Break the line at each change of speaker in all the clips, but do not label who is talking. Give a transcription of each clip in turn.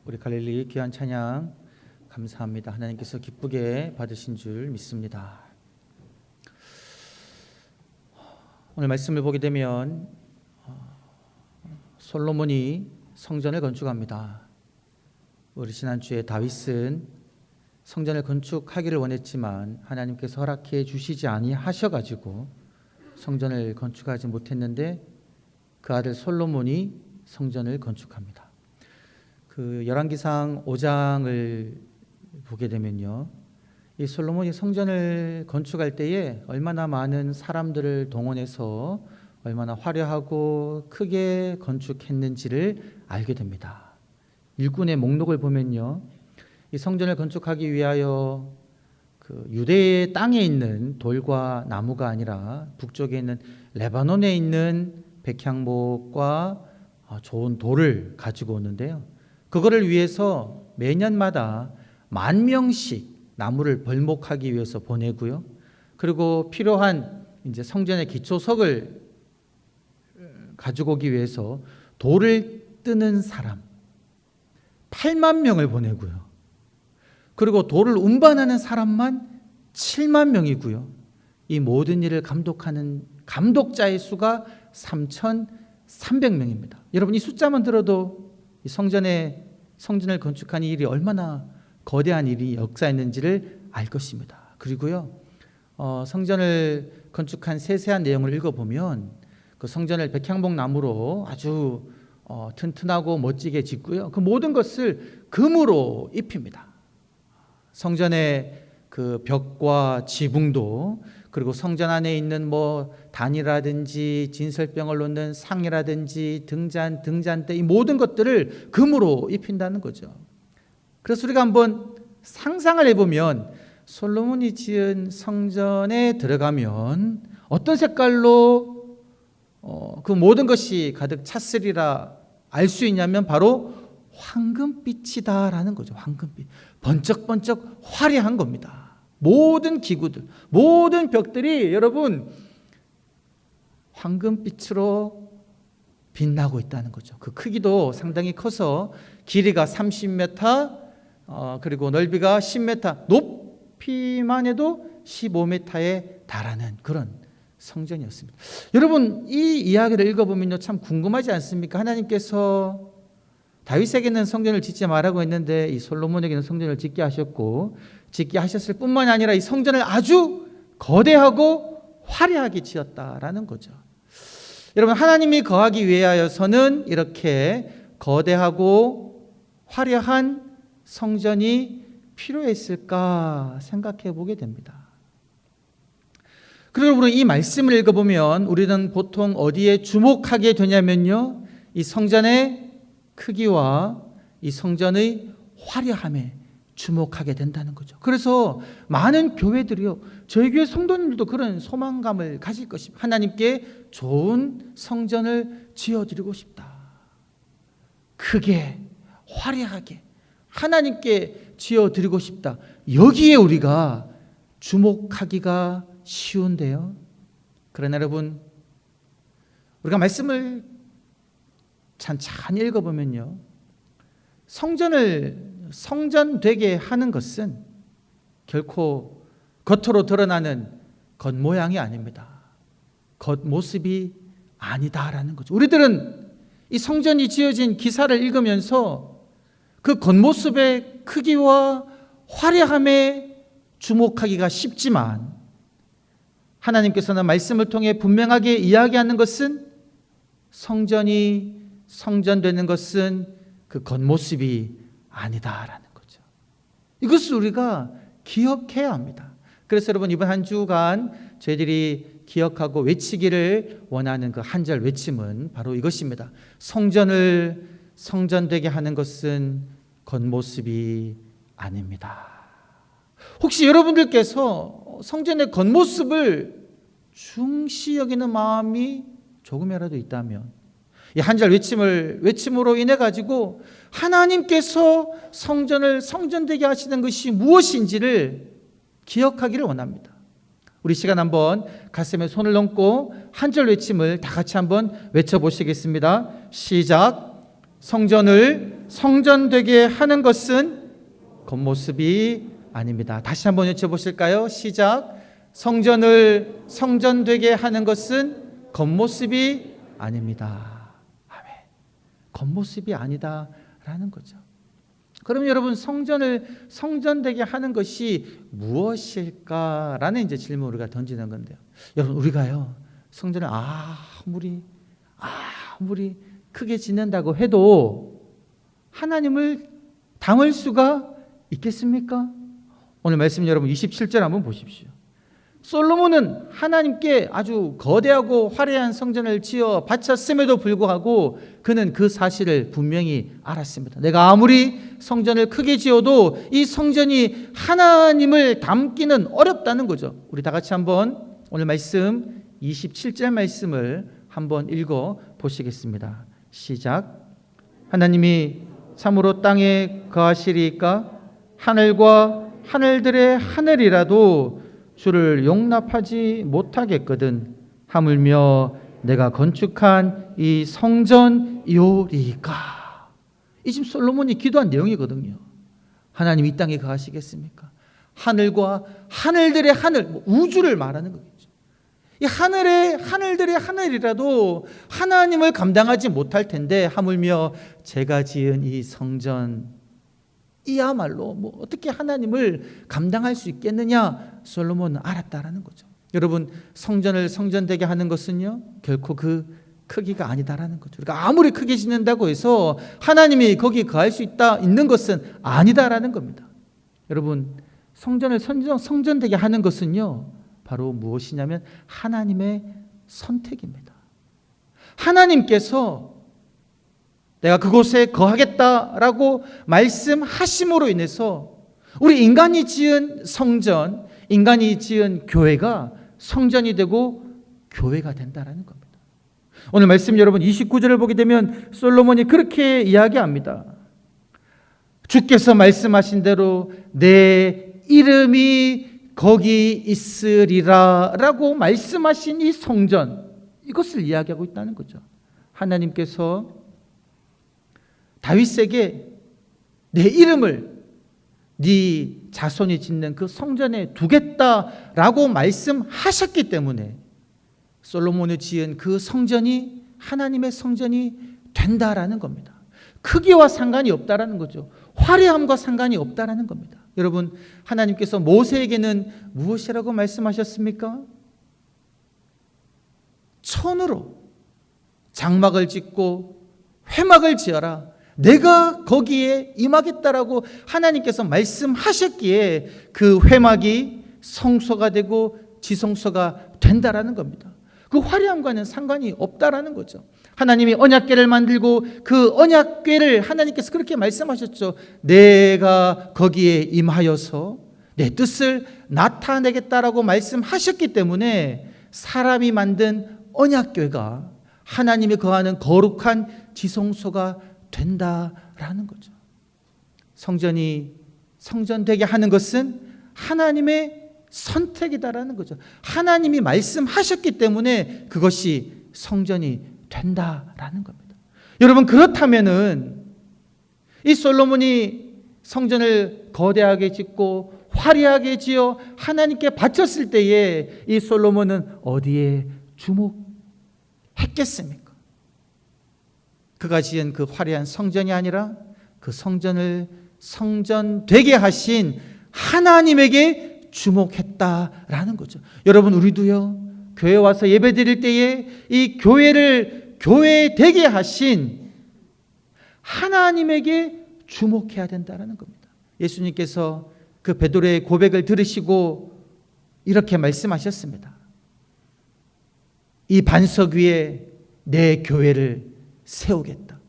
우리 갈릴리 귀한 찬양 감사합니다. 하나님께서 기쁘게 받으신 줄 믿습니다. 오늘 말씀을 보게 되면 솔로몬이 성전을 건축합니다. 우리 지난주에 다윗은 성전을 건축하기를 원했지만 하나님께서 허락해 주시지 아니하셔가지고 성전을 건축하지 못했는데 그 아들 솔로몬이 성전을 건축합니다. 그 열왕기상 5장을 보게 되면요, 이 솔로몬이 성전을 건축할 때에 얼마나 많은 사람들을 동원해서 얼마나 화려하고 크게 건축했는지를 알게 됩니다. 일꾼의 목록을 보면요, 이 성전을 건축하기 위하여 그 유대의 땅에 있는 돌과 나무가 아니라 북쪽에 있는 레바논에 있는 백향목과 좋은 돌을 가지고 오는데요, 그거를 위해서 매년마다 10,000명씩 나무를 벌목하기 위해서 보내고요, 그리고 필요한 이제 성전의 기초석을 가지고 오기 위해서 돌을 뜨는 사람 80,000명을 보내고요, 그리고 돌을 운반하는 사람만 70,000명이고요, 이 모든 일을 감독하는 감독자의 수가 3,300명입니다. 여러분, 이 숫자만 들어도 이 성전을 건축하는 일이 얼마나 거대한 일이 역사였는지를 알 것입니다. 그리고요, 성전을 건축한 세세한 내용을 읽어보면 그 성전을 백향목 나무로 아주 튼튼하고 멋지게 짓고요, 그 모든 것을 금으로 입힙니다. 성전의 그 벽과 지붕도, 그리고 성전 안에 있는 단이라든지 진설병을 놓는 상이라든지 등잔대, 이 모든 것들을 금으로 입힌다는 거죠. 그래서 우리가 한번 상상을 해보면 솔로몬이 지은 성전에 들어가면 어떤 색깔로 그 모든 것이 가득 찼으리라 알 수 있냐면 바로 황금빛이다라는 거죠. 황금빛, 번쩍번쩍 화려한 겁니다. 모든 기구들, 모든 벽들이 여러분 황금빛으로 빛나고 있다는 거죠. 그 크기도 상당히 커서 길이가 30m, 그리고 넓이가 10m, 높이만 해도 15m에 달하는 그런 성전이었습니다. 여러분, 이 이야기를 읽어보면요, 참 궁금하지 않습니까? 하나님께서 다윗에게는 성전을 짓지 말라고 했는데 이 솔로몬에게는 성전을 짓게 하셨고, 짓게 하셨을 뿐만 아니라 이 성전을 아주 거대하고 화려하게 지었다라는 거죠. 여러분, 하나님이 거하기 위하여서는 이렇게 거대하고 화려한 성전이 필요했을까 생각해 보게 됩니다. 그리고 우리 이 말씀을 읽어보면 우리는 보통 어디에 주목하게 되냐면요, 이 성전의 크기와 이 성전의 화려함에 주목하게 된다는 거죠. 그래서 많은 교회들이요, 저희 교회 성도님들도 그런 소망감을 가질 것입니다. 하나님께 좋은 성전을 지어드리고 싶다. 크게 화려하게 하나님께 지어드리고 싶다. 여기에 우리가 주목하기가 쉬운데요, 그러나 여러분, 우리가 말씀을 찬찬히 읽어보면요, 성전을 성전되게 하는 것은 결코 겉으로 드러나는 겉모양이 아닙니다. 겉모습이 아니다라는 거죠. 우리들은 이 성전이 지어진 기사를 읽으면서 그 겉모습의 크기와 화려함에 주목하기가 쉽지만 하나님께서는 말씀을 통해 분명하게 이야기하는 것은 성전이 성전되는 것은 그 겉모습이 아니다라는 거죠. 이것을 우리가 기억해야 합니다. 그래서 여러분, 이번 한 주간 저희들이 기억하고 외치기를 원하는 그 한 절 외침은 바로 이것입니다. 성전을 성전되게 하는 것은 겉모습이 아닙니다. 혹시 여러분들께서 성전의 겉모습을 중시 여기는 마음이 조금이라도 있다면 이 한 절 외침으로 인해 가지고 하나님께서 성전을 성전되게 하시는 것이 무엇인지를 기억하기를 원합니다. 우리 시간 한번 가슴에 손을 얹고 한 절 외침을 다 같이 한번 외쳐보시겠습니다. 시작. 성전을 성전 되게 하는 것은 겉모습이 아닙니다. 다시 한번 외쳐보실까요? 시작. 성전을 성전 되게 하는 것은 겉모습이 아닙니다. 아멘. 겉모습이 아니다라는 거죠. 그럼 여러분, 성전을 성전되게 하는 것이 무엇일까라는 이제 질문을 우리가 던지는 건데요. 여러분, 우리가요, 성전을 아무리 크게 짓는다고 해도 하나님을 담을 수가 있겠습니까? 오늘 말씀 여러분 27절 한번 보십시오. 솔로몬은 하나님께 아주 거대하고 화려한 성전을 지어 바쳤음에도 불구하고 그는 그 사실을 분명히 알았습니다. 내가 아무리 성전을 크게 지어도 이 성전이 하나님을 담기는 어렵다는 거죠. 우리 다 같이 한번 오늘 말씀 27절 말씀을 한번 읽어 보시겠습니다. 시작. 하나님이 참으로 땅에 거하시리이까? 하늘과 하늘들의 하늘이라도 주를 용납하지 못하겠거든. 하물며 내가 건축한 이 성전이오리이까. 이 지금 솔로몬이 기도한 내용이거든요. 하나님 이 땅에 거하시겠습니까? 하늘과 하늘들의 하늘, 우주를 말하는 거겠죠. 이 하늘들의 하늘이라도 하나님을 감당하지 못할 텐데, 하물며 제가 지은 이 성전, 이야말로 어떻게 하나님을 감당할 수 있겠느냐, 솔로몬은 알았다라는 거죠. 여러분, 성전을 성전되게 하는 것은요, 결코 그 크기가 아니다라는 거죠. 그러니까 아무리 크게 짓는다고 해서 하나님이 거기 거할 수 있는 것은 아니다라는 겁니다. 여러분, 성전을 성전되게 하는 것은요, 바로 무엇이냐면 하나님의 선택입니다. 하나님께서 내가 그곳에 거하겠다라고 말씀하심으로 인해서 우리 인간이 지은 성전, 인간이 지은 교회가 성전이 되고 교회가 된다라는 겁니다. 오늘 말씀 여러분 29절을 보게 되면 솔로몬이 그렇게 이야기합니다. 주께서 말씀하신 대로 내 이름이 거기 있으리라 라고 말씀하신 이 성전, 이것을 이야기하고 있다는 거죠. 하나님께서 다윗에게 내 이름을 네 자손이 짓는 그 성전에 두겠다라고 말씀하셨기 때문에 솔로몬이 지은 그 성전이 하나님의 성전이 된다라는 겁니다. 크기와 상관이 없다라는 거죠. 화려함과 상관이 없다라는 겁니다. 여러분, 하나님께서 모세에게는 무엇이라고 말씀하셨습니까? 천으로 장막을 짓고 회막을 지어라. 내가 거기에 임하겠다라고 하나님께서 말씀하셨기에 그 회막이 성소가 되고 지성소가 된다라는 겁니다. 그 화려함과는 상관이 없다라는 거죠. 하나님이 언약궤를 만들고 그 언약궤를 하나님께서 그렇게 말씀하셨죠. 내가 거기에 임하여서 내 뜻을 나타내겠다라고 말씀하셨기 때문에 사람이 만든 언약궤가 하나님이 거하는 거룩한 지성소가 된다라는 거죠. 성전이 성전되게 하는 것은 하나님의 선택이다라는 거죠. 하나님이 말씀하셨기 때문에 그것이 성전이 된다라는 겁니다. 여러분, 그렇다면은 이 솔로몬이 성전을 거대하게 짓고 화려하게 지어 하나님께 바쳤을 때에 이 솔로몬은 어디에 주목했겠습니까? 그가 지은 그 화려한 성전이 아니라 그 성전을 성전되게 하신 하나님에게 주목했다라는 거죠. 여러분, 우리도요, 교회 와서 예배 드릴 때에 이 교회를 교회되게 하신 하나님에게 주목해야 된다는 겁니다. 예수님께서 그 베드로의 고백을 들으시고 이렇게 말씀하셨습니다. 이 반석 위에 내 교회를 세우겠다.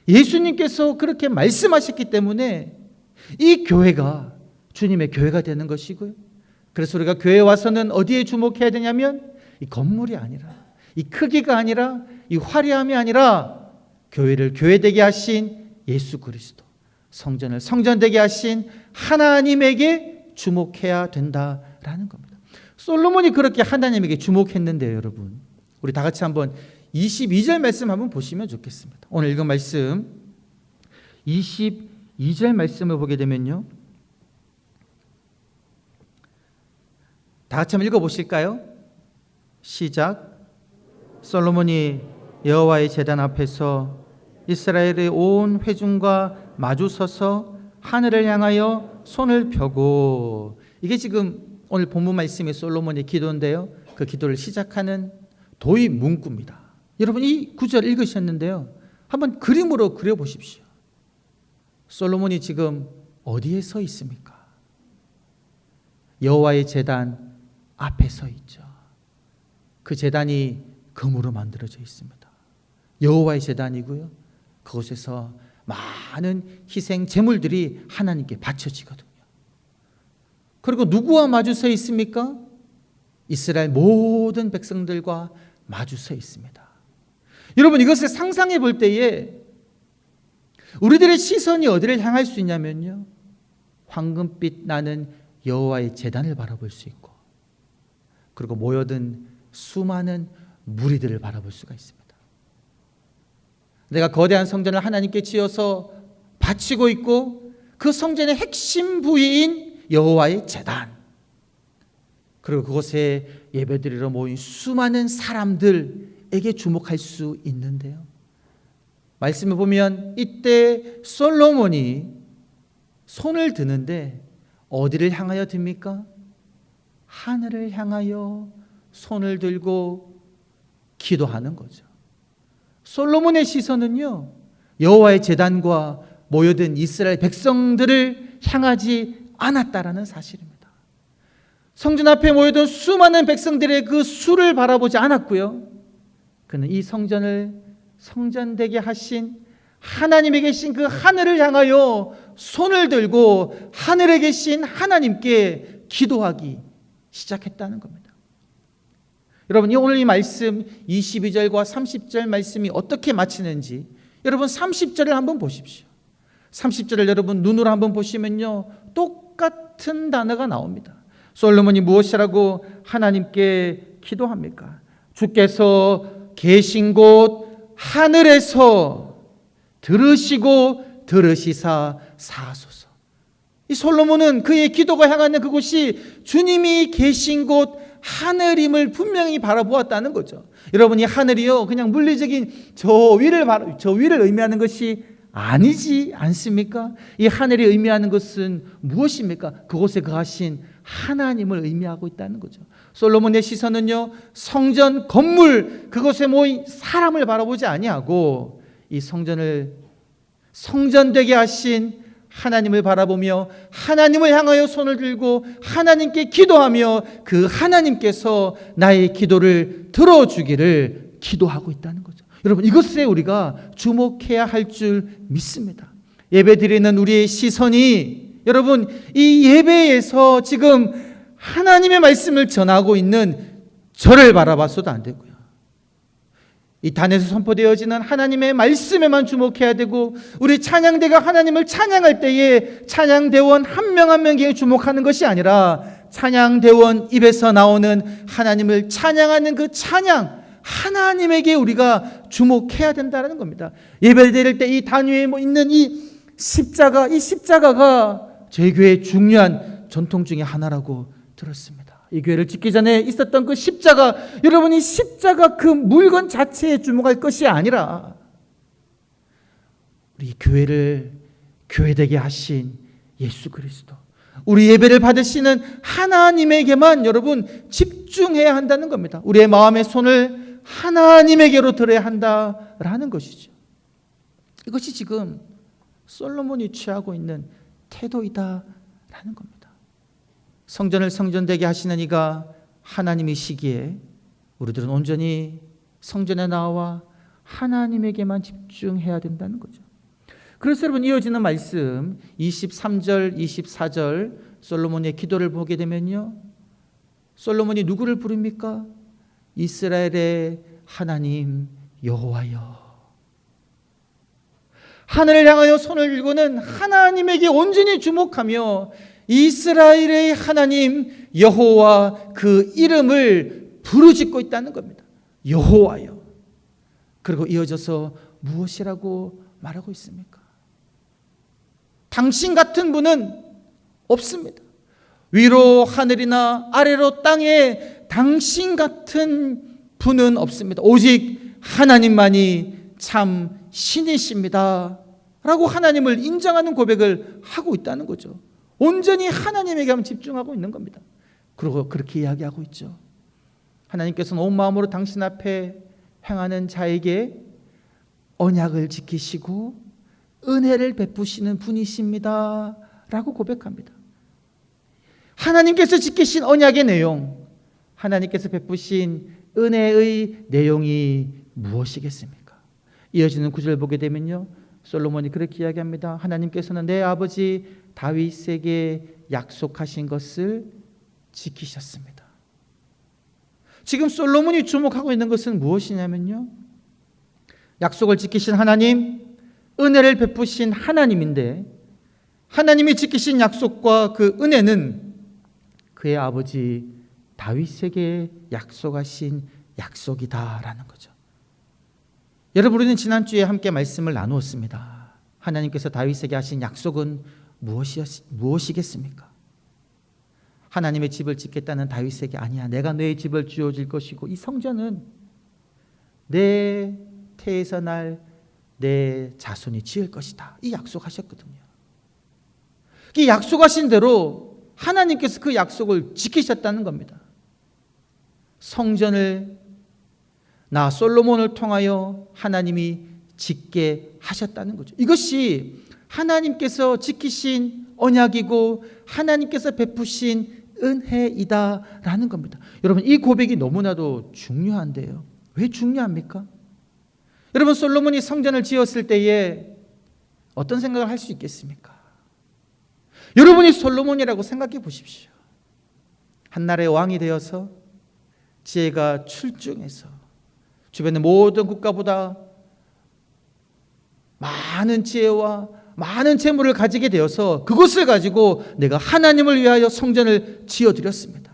예수님께서 그렇게 말씀하셨기 때문에 이 교회가 주님의 교회가 되는 것이고요. 그래서 우리가 교회에 와서는 어디에 주목해야 되냐면 이 건물이 아니라, 이 크기가 아니라, 이 화려함이 아니라 교회를 교회되게 하신 예수 그리스도, 성전을 성전되게 하신 하나님에게 주목해야 된다라는 겁니다. 솔로몬이 그렇게 하나님에게 주목했는데요, 여러분, 우리 다 같이 한번 22절 말씀 한번 보시면 좋겠습니다. 오늘 읽은 말씀 22절 말씀을 보게 되면요, 다 같이 한번 읽어보실까요? 시작. 솔로몬이 여호와의 제단 앞에서 이스라엘의 온 회중과 마주 서서 하늘을 향하여 손을 펴고, 이게 지금 오늘 본문 말씀의 솔로몬의 기도인데요, 그 기도를 시작하는 도입 문구입니다. 여러분, 이 구절 읽으셨는데요, 한번 그림으로 그려보십시오. 솔로몬이 지금 어디에 서 있습니까? 여호와의 제단 앞에 서 있죠. 그 제단이 금으로 만들어져 있습니다. 여호와의 제단이고요, 그곳에서 많은 희생 제물들이 하나님께 바쳐지거든요. 그리고 누구와 마주 서 있습니까? 이스라엘 모든 백성들과 마주 서 있습니다. 여러분, 이것을 상상해 볼 때에 우리들의 시선이 어디를 향할 수 있냐면요, 황금빛 나는 여호와의 제단을 바라볼 수 있고, 그리고 모여든 수많은 무리들을 바라볼 수가 있습니다. 내가 거대한 성전을 하나님께 지어서 바치고 있고, 그 성전의 핵심 부위인 여호와의 제단, 그리고 그곳에 예배드리러 모인 수많은 사람들에게 주목할 수 있는데요, 말씀을 보면 이때 솔로몬이 손을 드는데 어디를 향하여 듭니까? 하늘을 향하여 손을 들고 기도하는 거죠. 솔로몬의 시선은요, 여호와의 제단과 모여든 이스라엘 백성들을 향하지 않았다라는 사실입니다. 성전 앞에 모여든 수많은 백성들의 그 수를 바라보지 않았고요, 그는 이 성전을 성전되게 하신 하나님에 계신 그 하늘을 향하여 손을 들고 하늘에 계신 하나님께 기도하기 시작했다는 겁니다. 여러분, 오늘 이 말씀 22절과 30절 말씀이 어떻게 마치는지 여러분 30절을 한번 보십시오. 30절을 여러분 눈으로 한번 보시면요, 똑같은 단어가 나옵니다. 솔로몬이 무엇이라고 하나님께 기도합니까? 주께서 계신 곳 하늘에서 들으시고 들으시사 사소서. 이 솔로몬은 그의 기도가 향하는 그곳이 주님이 계신 곳 하늘임을 분명히 바라보았다는 거죠. 여러분, 이 하늘이요, 그냥 물리적인 저 위를 의미하는 것이 아니지 않습니까? 이 하늘이 의미하는 것은 무엇입니까? 그곳에 거하신 하나님을 의미하고 있다는 거죠. 솔로몬의 시선은요, 성전 건물 그곳에 모인 사람을 바라보지 아니하고 이 성전을 성전되게 하신 하나님을 바라보며 하나님을 향하여 손을 들고 하나님께 기도하며 그 하나님께서 나의 기도를 들어주기를 기도하고 있다는 거죠. 여러분, 이것에 우리가 주목해야 할 줄 믿습니다. 예배드리는 우리의 시선이 여러분 이 예배에서 지금 하나님의 말씀을 전하고 있는 저를 바라봐서도 안 되고요, 이 단에서 선포되어지는 하나님의 말씀에만 주목해야 되고, 우리 찬양대가 하나님을 찬양할 때에 찬양대원 한 명 한 명에게 주목하는 것이 아니라 찬양대원 입에서 나오는 하나님을 찬양하는 그 찬양, 하나님에게 우리가 주목해야 된다는 겁니다. 예배를 드릴 때 이 단 위에 있는 이 십자가가 저희 교회의 중요한 전통 중에 하나라고 들었습니다. 이 교회를 짓기 전에 있었던 그 십자가, 여러분 이 십자가 그 물건 자체에 주목할 것이 아니라 우리 교회를 교회되게 하신 예수 그리스도, 우리 예배를 받으시는 하나님에게만 여러분 집중해야 한다는 겁니다. 우리의 마음의 손을 하나님에게로 들어야 한다라는 것이죠. 이것이 지금 솔로몬이 취하고 있는 태도이다라는 겁니다. 성전을 성전되게 하시는 이가 하나님이시기에 우리들은 온전히 성전에 나와 하나님에게만 집중해야 된다는 거죠. 그래서 여러분 이어지는 말씀 23절 24절 솔로몬의 기도를 보게 되면요, 솔로몬이 누구를 부릅니까? 이스라엘의 하나님 여호와여. 하늘을 향하여 손을 들고는 하나님에게 온전히 주목하며 이스라엘의 하나님 여호와 그 이름을 부르짖고 있다는 겁니다. 여호와여. 그리고 이어져서 무엇이라고 말하고 있습니까? 당신 같은 분은 없습니다. 위로 하늘이나 아래로 땅에 당신 같은 분은 없습니다. 오직 하나님만이 참 신이십니다 라고 하나님을 인정하는 고백을 하고 있다는 거죠. 온전히 하나님에게만 집중하고 있는 겁니다. 그리고 그렇게 이야기하고 있죠. 하나님께서는 온 마음으로 당신 앞에 행하는 자에게 언약을 지키시고 은혜를 베푸시는 분이십니다 라고 고백합니다. 하나님께서 지키신 언약의 내용, 하나님께서 베푸신 은혜의 내용이 무엇이겠습니까? 이어지는 구절을 보게 되면요, 솔로몬이 그렇게 이야기합니다. 하나님께서는 내 아버지 다윗에게 약속하신 것을 지키셨습니다. 지금 솔로몬이 주목하고 있는 것은 무엇이냐면요, 약속을 지키신 하나님, 은혜를 베푸신 하나님인데, 하나님이 지키신 약속과 그 은혜는 그의 아버지 다윗에게 약속하신 약속이다라는 거죠. 여러분, 우리는 지난주에 함께 말씀을 나누었습니다. 하나님께서 다윗에게 하신 약속은 무엇이겠습니까? 하나님의 집을 짓겠다는 다윗에게, 아니야, 내가 너의 집을 지어줄 것이고 이 성전은 내 태에서 날 내 자손이 지을 것이다, 이 약속하셨거든요. 이 약속하신 대로 하나님께서 그 약속을 지키셨다는 겁니다. 성전을 나 솔로몬을 통하여 하나님이 짓게 하셨다는 거죠. 이것이 하나님께서 지키신 언약이고 하나님께서 베푸신 은혜이다라는 겁니다. 여러분, 이 고백이 너무나도 중요한데요. 왜 중요합니까? 여러분, 솔로몬이 성전을 지었을 때에 어떤 생각을 할 수 있겠습니까? 여러분이 솔로몬이라고 생각해 보십시오. 한나라의 왕이 되어서 지혜가 출중해서 주변의 모든 국가보다 많은 지혜와 많은 재물을 가지게 되어서 그것을 가지고 내가 하나님을 위하여 성전을 지어드렸습니다.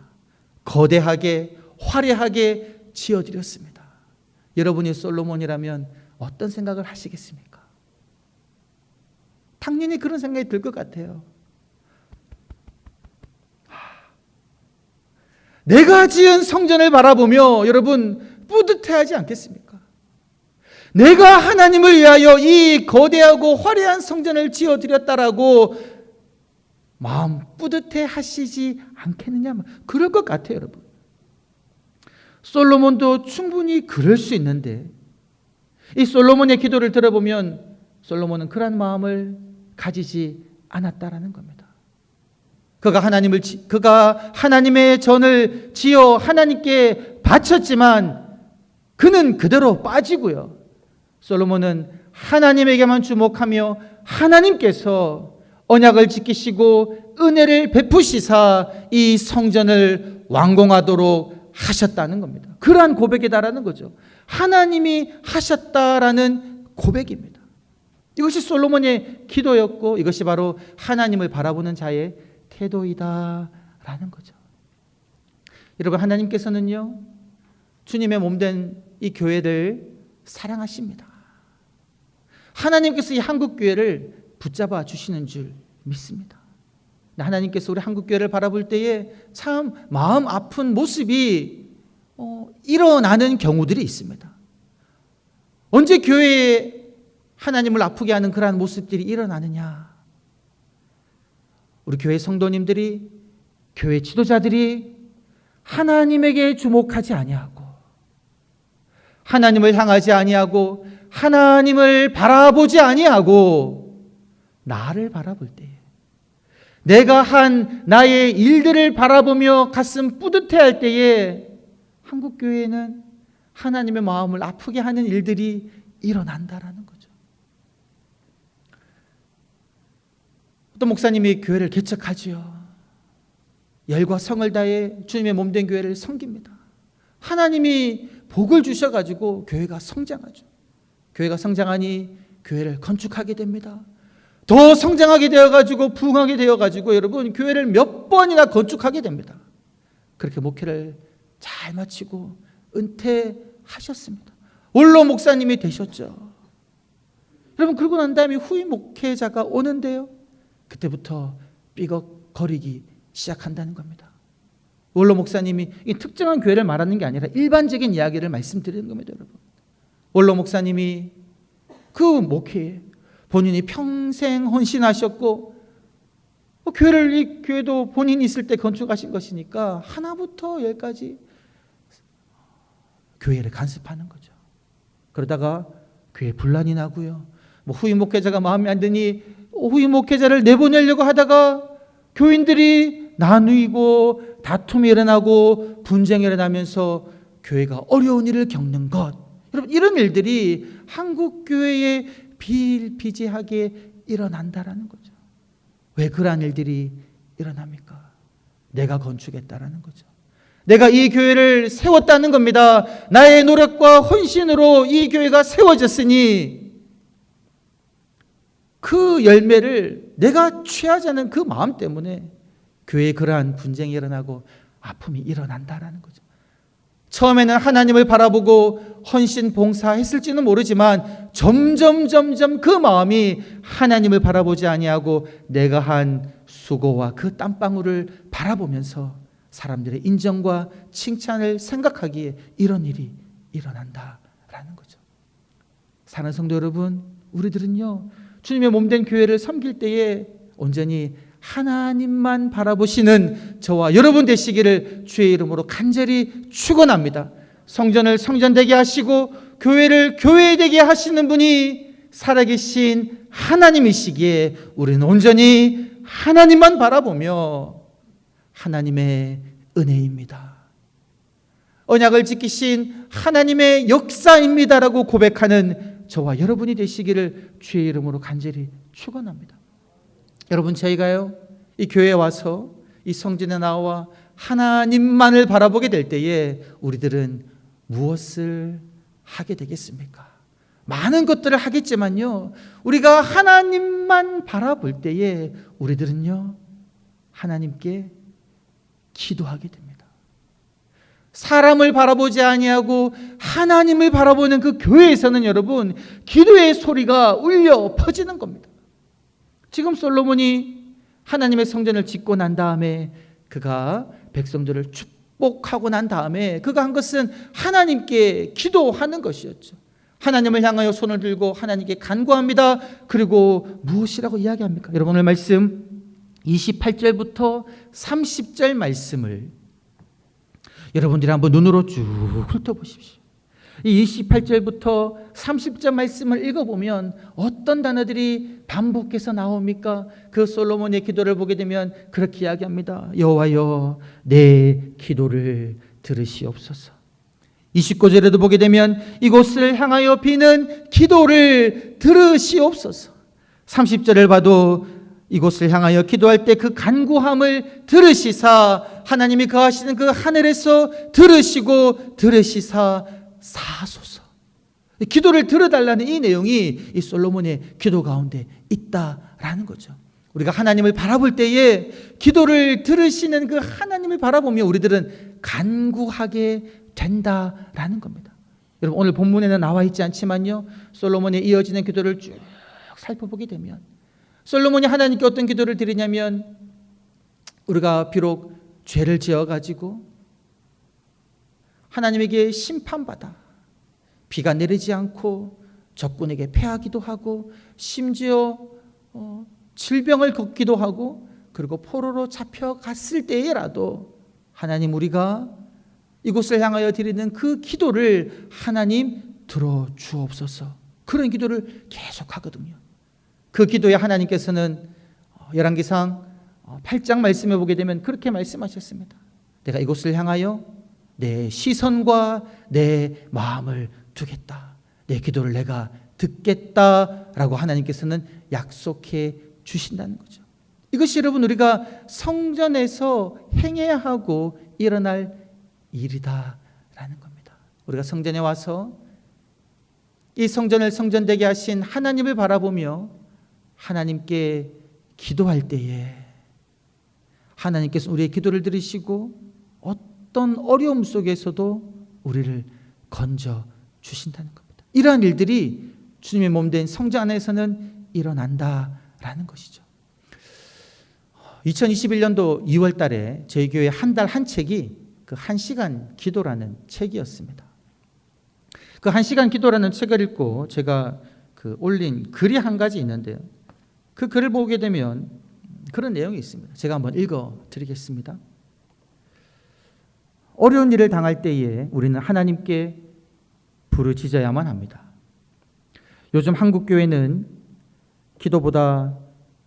거대하게 화려하게 지어드렸습니다. 여러분이 솔로몬이라면 어떤 생각을 하시겠습니까? 당연히 그런 생각이 들 것 같아요. 내가 지은 성전을 바라보며 여러분 뿌듯해하지 않겠습니까? 내가 하나님을 위하여 이 거대하고 화려한 성전을 지어드렸다라고 마음 뿌듯해하시지 않겠느냐? 그럴 것 같아요, 여러분. 솔로몬도 충분히 그럴 수 있는데 이 솔로몬의 기도를 들어보면 솔로몬은 그런 마음을 가지지 않았다라는 겁니다. 그가 하나님의 전을 지어 하나님께 바쳤지만 그는 그대로 빠지고요. 솔로몬은 하나님에게만 주목하며 하나님께서 언약을 지키시고 은혜를 베푸시사 이 성전을 완공하도록 하셨다는 겁니다. 그러한 고백이다라는 거죠. 하나님이 하셨다라는 고백입니다. 이것이 솔로몬의 기도였고 이것이 바로 하나님을 바라보는 자의 태도이다라는 거죠. 여러분, 하나님께서는요, 주님의 몸된 이 교회를 사랑하십니다. 하나님께서 이 한국교회를 붙잡아 주시는 줄 믿습니다. 하나님께서 우리 한국교회를 바라볼 때에 참 마음 아픈 모습이 일어나는 경우들이 있습니다. 언제 교회에 하나님을 아프게 하는 그러한 모습들이 일어나느냐? 우리 교회 성도님들이, 교회 지도자들이 하나님에게 주목하지 아니하고 하나님을 향하지 아니하고 하나님을 바라보지 아니하고 나를 바라볼 때에, 내가 한 나의 일들을 바라보며 가슴 뿌듯해할 때에 한국교회에는 하나님의 마음을 아프게 하는 일들이 일어난다라는 거죠. 어떤 목사님이 교회를 개척하지요. 열과 성을 다해 주님의 몸된 교회를 섬깁니다. 하나님이 복을 주셔가지고 교회가 성장하죠. 교회가 성장하니 교회를 건축하게 됩니다. 더 성장하게 되어가지고 부흥하게 되어가지고 여러분 교회를 몇 번이나 건축하게 됩니다. 그렇게 목회를 잘 마치고 은퇴하셨습니다. 원로 목사님이 되셨죠. 여러분, 그러고 난 다음에 후임 목회자가 오는데요, 그때부터 삐걱거리기 시작한다는 겁니다. 원로 목사님이 이 특정한 교회를 말하는 게 아니라 일반적인 이야기를 말씀드리는 겁니다, 여러분. 원로 목사님이 그 목회에 본인이 평생 헌신하셨고, 이 교회도 본인이 있을 때 건축하신 것이니까 하나부터 열까지 교회를 간섭하는 거죠. 그러다가 교회 분란이 나고요. 후임 목회자가 마음에 안 드니 후임 목회자를 내보내려고 하다가 교인들이 나누이고 다툼이 일어나고 분쟁이 일어나면서 교회가 어려운 일을 겪는 것. 여러분, 이런 일들이 한국 교회에 비일비재하게 일어난다라는 거죠. 왜 그러한 일들이 일어납니까? 내가 건축했다라는 거죠. 내가 이 교회를 세웠다는 겁니다. 나의 노력과 헌신으로 이 교회가 세워졌으니 그 열매를 내가 취하자는 그 마음 때문에 교회에 그러한 분쟁이 일어나고 아픔이 일어난다라는 거죠. 처음에는 하나님을 바라보고 헌신 봉사했을지는 모르지만 점점 그 마음이 하나님을 바라보지 아니하고 내가 한 수고와 그 땀방울을 바라보면서 사람들의 인정과 칭찬을 생각하기에 이런 일이 일어난다라는 거죠. 사랑하는 성도 여러분, 우리들은요, 주님의 몸된 교회를 섬길 때에 온전히 하나님만 바라보시는 저와 여러분 되시기를 주의 이름으로 간절히 축원합니다. 성전을 성전되게 하시고 교회를 교회되게 하시는 분이 살아계신 하나님이시기에 우리는 온전히 하나님만 바라보며 하나님의 은혜입니다, 언약을 지키신 하나님의 역사입니다라고 고백하는 저와 여러분이 되시기를 주의 이름으로 간절히 축원합니다. 여러분, 저희가요, 이 교회에 와서 이 성전에 나와 하나님만을 바라보게 될 때에 우리들은 무엇을 하게 되겠습니까? 많은 것들을 하겠지만요, 우리가 하나님만 바라볼 때에 우리들은요, 하나님께 기도하게 됩니다. 사람을 바라보지 아니하고 하나님을 바라보는 그 교회에서는 여러분, 기도의 소리가 울려 퍼지는 겁니다. 지금 솔로몬이 하나님의 성전을 짓고 난 다음에 그가 백성들을 축복하고 난 다음에 그가 한 것은 하나님께 기도하는 것이었죠. 하나님을 향하여 손을 들고 하나님께 간구합니다. 그리고 무엇이라고 이야기합니까? 여러분, 오늘 말씀 28절부터 30절 말씀을 여러분들이 한번 눈으로 쭉 훑어보십시오. 이 28절부터 30절 말씀을 읽어보면 어떤 단어들이 반복해서 나옵니까? 그 솔로몬의 기도를 보게 되면 그렇게 이야기합니다. 여호와여, 내 기도를 들으시옵소서. 29절에도 보게 되면 이곳을 향하여 비는 기도를 들으시옵소서. 30절을 봐도 이곳을 향하여 기도할 때 그 간구함을 들으시사 하나님이 거하시는 그 하늘에서 들으시사 사소서. 기도를 들어달라는 이 내용이 이 솔로몬의 기도 가운데 있다라는 거죠. 우리가 하나님을 바라볼 때에 기도를 들으시는 그 하나님을 바라보며 우리들은 간구하게 된다라는 겁니다. 여러분, 오늘 본문에는 나와 있지 않지만요, 솔로몬의 이어지는 기도를 쭉 살펴보게 되면 솔로몬이 하나님께 어떤 기도를 드리냐면, 우리가 비록 죄를 지어가지고 하나님에게 심판받아 비가 내리지 않고 적군에게 패하기도 하고 심지어 질병을 겪기도 하고 그리고 포로로 잡혀갔을 때에라도 하나님, 우리가 이곳을 향하여 드리는 그 기도를 하나님 들어주옵소서. 그런 기도를 계속 하거든요. 그 기도에 하나님께서는 열왕기상 8장 말씀해 보게 되면 그렇게 말씀하셨습니다. 내가 이곳을 향하여 내 시선과 내 마음을 두겠다. 내 기도를 내가 듣겠다라고 하나님께서는 약속해 주신다는 거죠. 이것이 여러분, 우리가 성전에서 행해야 하고 일어날 일이다라는 겁니다. 우리가 성전에 와서 이 성전을 성전되게 하신 하나님을 바라보며 하나님께 기도할 때에 하나님께서 우리의 기도를 들으시고 어떤 어려움 속에서도 우리를 건져 주신다는 겁니다. 이러한 일들이 주님의 몸된 성전 안에서는 일어난다라는 것이죠. 2021년도 2월 달에 저희 교회 한 달 한 책이 그 1시간 기도라는 책이었습니다. 그 1시간 기도라는 책을 읽고 제가 올린 글이 한 가지 있는데요. 그 글을 보게 되면 그런 내용이 있습니다. 제가 한번 읽어 드리겠습니다. 어려운 일을 당할 때에 우리는 하나님께 부르짖어야만 합니다. 요즘 한국 교회는 기도보다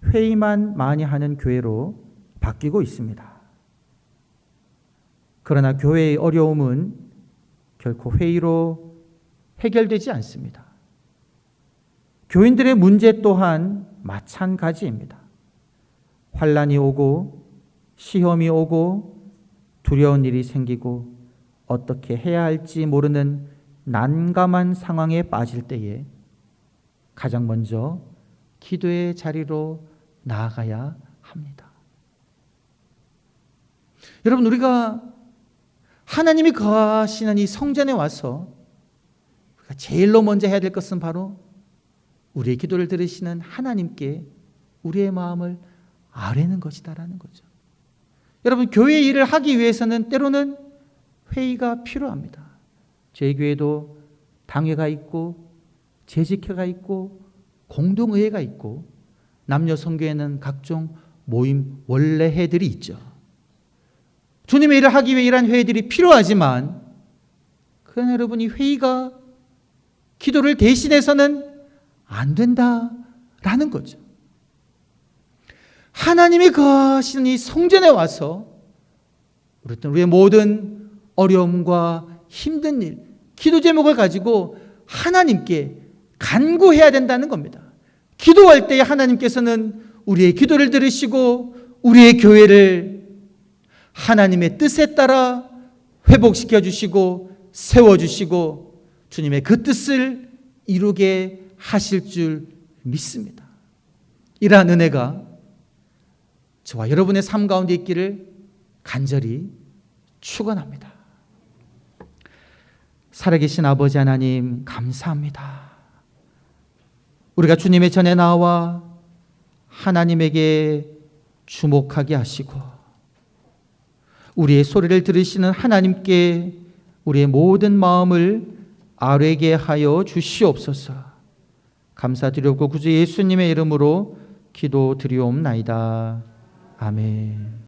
회의만 많이 하는 교회로 바뀌고 있습니다. 그러나 교회의 어려움은 결코 회의로 해결되지 않습니다. 교인들의 문제 또한 마찬가지입니다. 환난이 오고 시험이 오고 두려운 일이 생기고 어떻게 해야 할지 모르는 난감한 상황에 빠질 때에 가장 먼저 기도의 자리로 나아가야 합니다. 여러분, 우리가 하나님이 거하시는 이 성전에 와서 우리가 제일로 먼저 해야 될 것은 바로 우리의 기도를 들으시는 하나님께 우리의 마음을 아뢰는 것이다라는 거죠. 여러분, 교회 일을 하기 위해서는 때로는 회의가 필요합니다. 저희 교회도 당회가 있고 재직회가 있고 공동의회가 있고 남녀 선교회는 각종 모임 원래회들이 있죠. 주님의 일을 하기 위해 이러한 회의들이 필요하지만 그러나 여러분, 이 회의가 기도를 대신해서는 안 된다라는 거죠. 하나님이 거하시는 이 성전에 와서 우리의 모든 어려움과 힘든 일, 기도 제목을 가지고 하나님께 간구해야 된다는 겁니다. 기도할 때에 하나님께서는 우리의 기도를 들으시고 우리의 교회를 하나님의 뜻에 따라 회복시켜 주시고 세워주시고 주님의 그 뜻을 이루게 하실 줄 믿습니다. 이러한 은혜가 저와 여러분의 삶 가운데 있기를 간절히 축원합니다. 살아계신 아버지 하나님, 감사합니다. 우리가 주님의 전에 나와 하나님에게 주목하게 하시고 우리의 소리를 들으시는 하나님께 우리의 모든 마음을 아뢰게 하여 주시옵소서. 감사드리옵고 구주 예수님의 이름으로 기도드리옵나이다. 아멘.